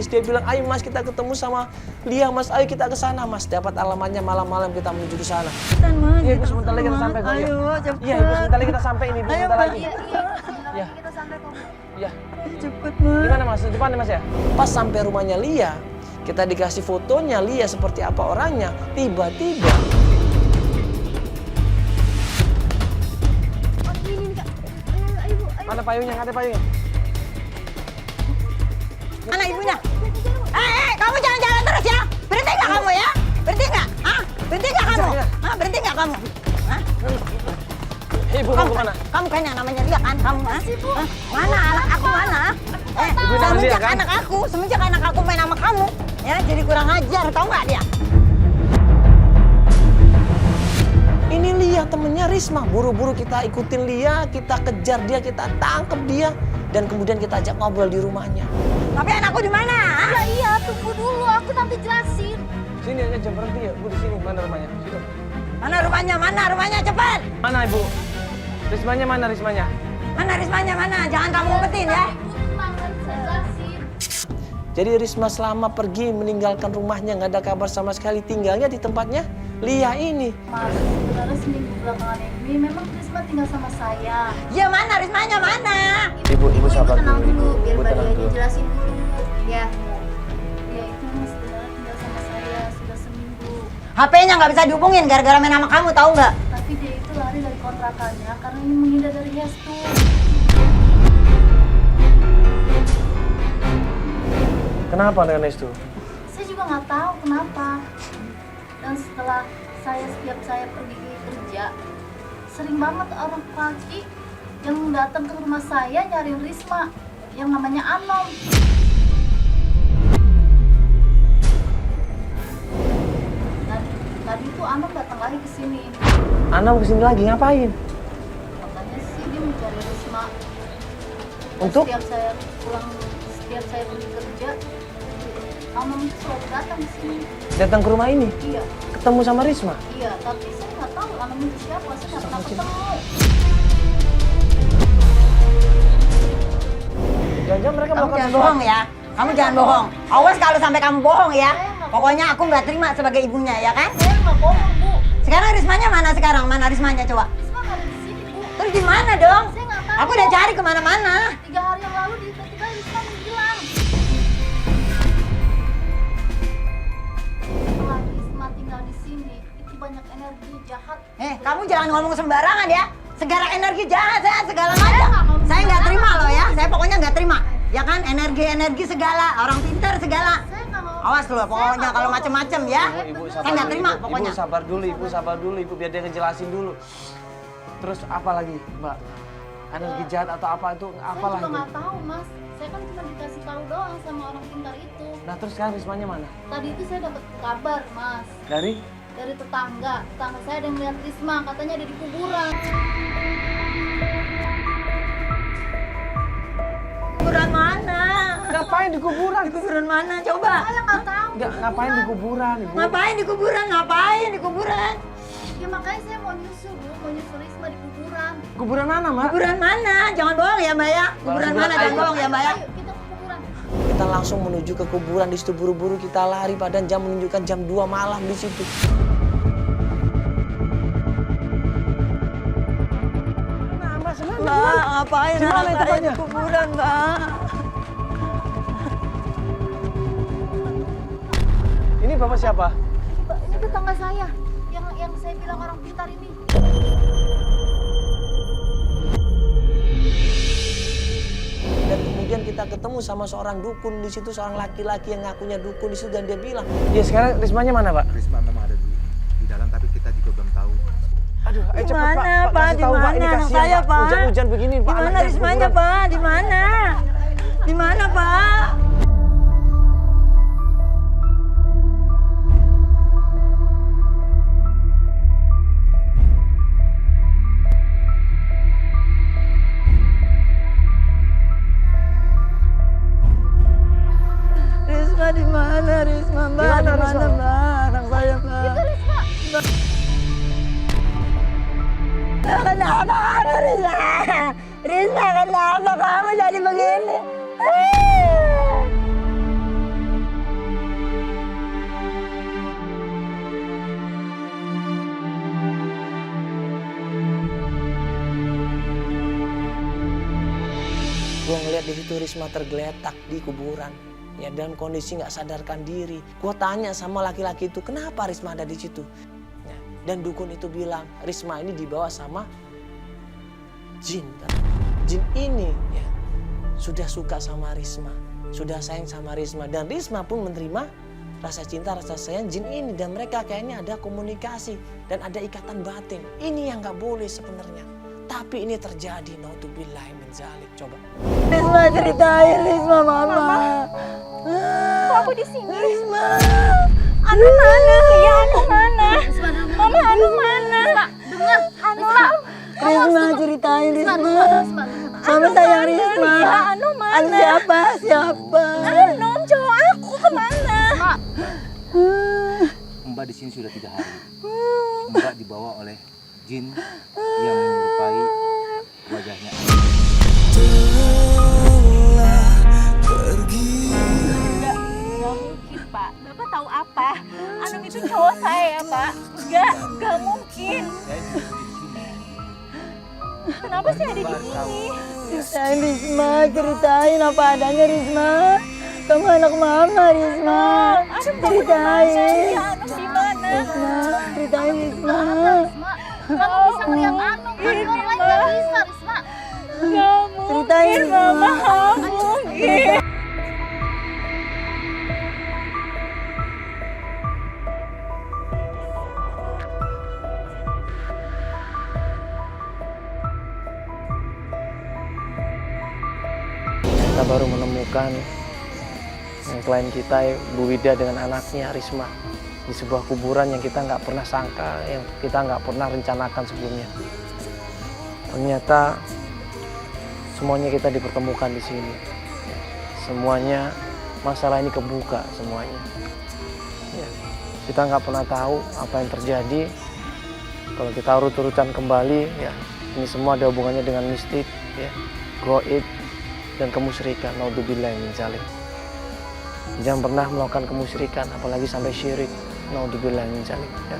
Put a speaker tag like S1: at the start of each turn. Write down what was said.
S1: dia bilang, ayo mas kita ketemu sama Lia mas, ayo kita ke sana mas. Dapat alamatnya malam-malam kita menuju ke sana. Iya ibu sebentar lagi kita sampai kok.
S2: Ayo cepet.
S1: Iya ibu sebentar lagi kita sampai ini, ibu sebentar lagi.
S3: Iya, kita sampai kok.
S1: Iya.
S2: Cepet mas.
S1: Gimana mas? Depan nih mas ya? Pas sampai rumahnya Lia, kita dikasih fotonya Lia seperti apa orangnya. Tiba-tiba mana payungnya? Ada payungnya?
S2: Mana ibunya? Kamu jangan jalan terus ya. Berhenti nggak kamu ya? Berhenti nggak? Hah? Berhenti nggak kamu? Hah? Berhenti nggak kamu? Hah?
S1: Ibu mau kemana?
S2: Kamu kan yang namanya Lia kan? Kamu hah? Hah? Mana anak aku mana?
S1: Ibu nama Lia,
S2: Semenjak
S1: kan?
S2: semenjak anak aku main sama kamu, ya jadi kurang ajar, tahu nggak dia?
S1: Ini Lia temennya Risma. Buru-buru kita ikutin Lia, kita kejar dia, kita tangkep dia, dan kemudian kita ajak ngobrol di rumahnya.
S2: Tapi anakku di mana?
S3: Iya, iya, tunggu dulu, aku nanti jelasin.
S1: Sini aja jam berhenti ya, Bu di sini. Mana rumahnya? Situ.
S2: Mana rumahnya? Mana rumahnya? Cepat!
S1: Mana ibu? Rismanya mana Rismanya?
S2: Mana Rismanya? Mana? Jangan kamu umpetin ya.
S3: Ibu tenang, nanti saya jelasin.
S1: Jadi Risma selama pergi meninggalkan rumahnya, nggak ada kabar sama sekali, tinggalnya di tempatnya Lia ini.
S3: Mas, sebenarnya seminggu belakangan ini memang Risma tinggal sama saya.
S2: Ya mana Rismanya? Mana?
S1: Ibu sabar
S3: tenang
S1: dulu.
S3: dulu, biar
S1: Ibu
S3: Mbak
S1: tenang
S3: Lia
S1: dulu.
S3: jelasin dulu. Ya. Ya itu Mas, sebenarnya tinggal sama saya sudah seminggu.
S2: HP-nya nggak bisa dihubungin gara-gara main sama kamu, tahu nggak?
S3: Tapi dia itu lari dari kontrakannya karena ingin menghindar dari Hestu.
S1: Kenapa dengan itu?
S3: Saya juga nggak tahu kenapa. Dan setelah setiap saya pergi kerja, sering banget orang pagi yang datang ke rumah saya nyariin Risma yang namanya Anom. Dan tadi itu Anom datang lagi ke sini.
S1: Anom kesini lagi ngapain?
S3: Katanya sih dia mencari Risma. Dan
S1: Untuk?
S3: setiap saya pergi kerja, Anom itu selalu datang ke sini.
S1: Datang ke rumah ini?
S3: Iya.
S1: Ketemu sama Risma?
S3: Iya, tapi saya nggak tahu Anom itu siapa, saya nggak pernah ketemu.
S1: Jangan-jangan mereka
S2: Kamu
S1: melakukan
S2: jangan
S1: sesuatu.
S2: bohong ya. Kamu jangan bohong. Awas kalau sampai kamu bohong ya. Pokoknya aku nggak terima sebagai ibunya ya kan?
S3: Saya nggak bohong, Bu.
S2: Sekarang Rismanya mana sekarang? Mana Rismanya coba?
S3: Risma nggak ada di sini, Bu.
S2: Terus di mana dong?
S3: Saya nggak tahu.
S2: Aku udah cari kemana-mana.
S3: 3 hari yang lalu tiba-tiba Risma menghilang. Setelah Risma tinggal di sini, itu banyak energi jahat.
S2: Kamu jangan ngomong sembarangan ya. Segala energi jahat, segala
S3: nggak
S2: macam.
S3: ngomong
S2: Saya nggak terima
S3: sembarangan,
S2: loh ya.
S3: Bu.
S2: Saya pokoknya nggak terima. Ya kan, energi-energi segala, orang pintar segala.
S3: Saya nggak mau.
S2: Awas loh, pokoknya kalau macem-macem ya.
S1: Ibu
S2: Saya nggak terima
S1: Ibu,
S2: pokoknya.
S1: Ibu sabar dulu, Ibu sabar dulu, Ibu biar dia ngejelasin dulu. Terus apa lagi, Mbak? Energi jahat atau apa itu?
S3: Saya
S1: Apalah
S3: juga
S1: itu?
S3: nggak tahu, Mas. Saya kan cuma dikasih tahu doang sama orang pintar itu.
S1: Nah terus sekarang Rismanya mana?
S3: Tadi itu saya dapat kabar, Mas.
S1: Dari?
S3: Dari tetangga saya ada yang lihat Risma, katanya ada di kuburan.
S2: Kuburan mana?
S1: Ngapain di kuburan?
S2: Di kuburan mana? Coba.
S3: Saya nggak tahu.
S1: Nggak, ngapain di kuburan, Ibu?
S2: Ngapain di kuburan? Ngapain di kuburan?
S3: Ya makanya saya mau nyusul, Bu. Mau nyusul Risma di kuburan.
S1: Kuburan mana, Mbak?
S2: Kuburan mana? Jangan bohong ya, Mbak ya. Kuburan mana? Jangan bohong ya, Mbak ya.
S3: Ayo kita ke kuburan.
S1: Kita langsung menuju ke kuburan, di situ buru-buru kita lari, padahal jam menunjukkan jam 2 malam di situ.
S2: Mbak, ngapain
S1: Di mana
S2: anak saya
S1: tempatnya?
S2: di kuburan, Mbak?
S1: Ini Bapak siapa?
S3: Mbak, ini tetangga saya. Yang saya bilang orang pintar ini.
S1: Dan kemudian kita ketemu sama seorang dukun di situ, seorang laki-laki yang ngakunya dukun di situ, dan dia bilang, ya sekarang Rismanya mana, Pak?
S4: Risma memang ada di dalam, tapi kita juga belum tahu.
S1: Aduh, ayo cepet, Pak.
S2: Mana, Pak?
S1: Kasih
S2: Di
S1: tahu, Pak.
S2: mana
S1: Ini
S2: anak
S1: kasihan,
S2: saya, Pak?
S1: Hujan-hujan begini, Pak.
S2: Di mana
S1: Anaknya di
S2: Rismanya,
S1: kuburan.
S2: Pak? Di mana? Di mana, Pak? Risma di mana, Risma, Mbak?
S1: Di mana,
S2: Di mana,
S1: Risma?
S2: Mbak? Anak saya, Mbak.
S3: Itu Risma.
S2: Kenapa kamu, Risma? Risma, kenapa kamu jadi begini?
S1: lihat di situ Risma tergeletak di kuburan. Ya, dalam kondisi nggak sadarkan diri. Gue tanya sama laki-laki itu, kenapa Risma ada di situ? Ya, dan dukun itu bilang, Risma ini dibawa sama jin. Jin ini ya, sudah suka sama Risma, sudah sayang sama Risma. Dan Risma pun menerima rasa cinta, rasa sayang jin ini. Dan mereka kayaknya ada komunikasi dan ada ikatan batin. Ini yang nggak boleh sebenarnya. Tapi ini terjadi, naudzubillahi min dzalik. Coba.
S2: Risma ceritain, Risma mama.
S5: Kok aku di sini?
S2: Risma.
S5: Anu mana? Ya Anu mana? Mama Anu mana?
S3: Dengar,
S2: Risma ceritain, Risma.
S3: Risma.
S2: Mama sayang Risma.
S5: Ya Anu mana?
S2: Anu siapa? Siapa?
S5: Anu cowok aku kemana?
S6: Mbak di sini sudah 3 hari. Mbak dibawa oleh jin yang menyerupai wajahnya.
S5: Enggak mungkin Pak. Bapak tahu apa? Anu itu cowok saya Pak. Enggak mungkin.
S6: Saya duduk di sini.
S5: Kenapa sih ada di sini?
S2: Ceritain Risma, ceritain apa adanya Risma. Kamu anak mama Risma. Ceritain.
S5: Ya Anu di mana?
S2: Risma, ceritain Risma.
S3: Risma, kamu bisa ngeliat Anu kan orang lain nggak bisa, Risma.
S5: Enggak
S2: Ceritain
S5: mungkin Mama.
S2: Risma.
S5: Nggak mungkin.
S1: Kita baru menemukan klien kita, Bu Wida dengan anaknya Risma, di sebuah kuburan yang kita nggak pernah sangka, yang kita nggak pernah rencanakan sebelumnya. Ternyata semuanya kita dipertemukan di sini. Semuanya masalah ini kebuka semuanya. Ya, kita nggak pernah tahu apa yang terjadi. Kalau kita urut-urutan kembali, ya ini semua ada hubungannya dengan mistik, ya, goib, dan kemusyrikan. Naudzubillahi min dzalik. Jangan pernah melakukan kemusyrikan, apalagi sampai syirik. Naudzubillahi min dzalik. Ya.